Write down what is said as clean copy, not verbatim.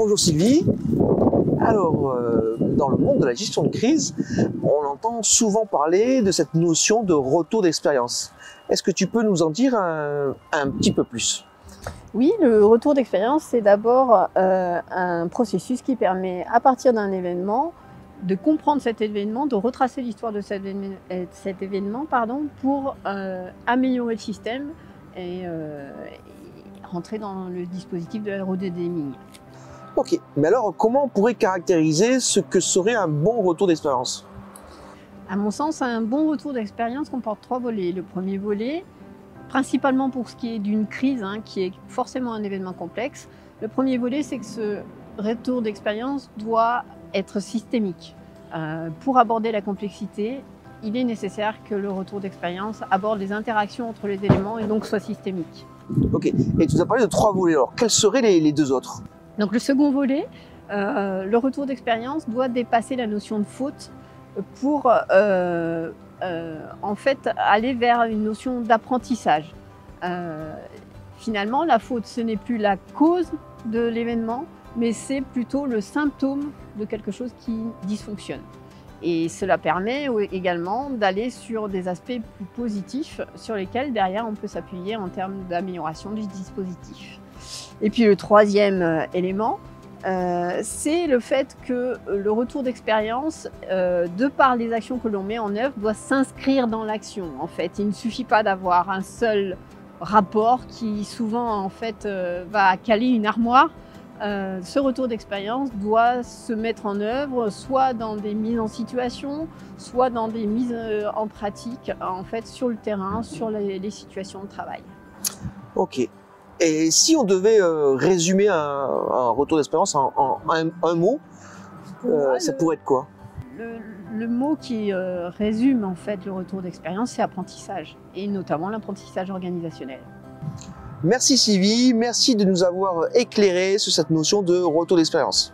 Bonjour Sylvie. Alors, dans le monde de la gestion de crise, on entend souvent parler de cette notion de retour d'expérience. Est-ce que tu peux nous en dire un petit peu plus? Oui, le retour d'expérience, c'est d'abord un processus qui permet, à partir d'un événement, de comprendre cet événement, de retracer l'histoire de cet événement pour améliorer le système et rentrer dans le dispositif de la redéming. Ok, mais alors comment on pourrait caractériser ce que serait un bon retour d'expérience? À mon sens, un bon retour d'expérience comporte 3 volets. Le premier volet, principalement pour ce qui est d'une crise, qui est forcément un événement complexe. Le premier volet, c'est que ce retour d'expérience doit être systémique. Pour aborder la complexité, il est nécessaire que le retour d'expérience aborde les interactions entre les éléments et donc soit systémique. Ok, et tu nous as parlé de 3 volets, alors quels seraient les 2 autres? Donc le second volet, le retour d'expérience doit dépasser la notion de faute pour en fait aller vers une notion d'apprentissage. Finalement, la faute, ce n'est plus la cause de l'événement, mais c'est plutôt le symptôme de quelque chose qui dysfonctionne. Et cela permet également d'aller sur des aspects plus positifs sur lesquels derrière on peut s'appuyer en termes d'amélioration du dispositif. Et puis le troisième élément, c'est le fait que le retour d'expérience, de par les actions que l'on met en œuvre, doit s'inscrire dans l'action. En fait, il ne suffit pas d'avoir un seul rapport qui souvent en fait va caler une armoire. Ce retour d'expérience doit se mettre en œuvre, soit dans des mises en situation, soit dans des mises en pratique, en fait, sur le terrain, sur les situations de travail. Ok. Et si on devait résumer un retour d'expérience en un mot, ça pourrait être quoi? Le mot qui résume en fait le retour d'expérience, c'est apprentissage, et notamment l'apprentissage organisationnel. Merci Sylvie, merci de nous avoir éclairé sur cette notion de retour d'expérience.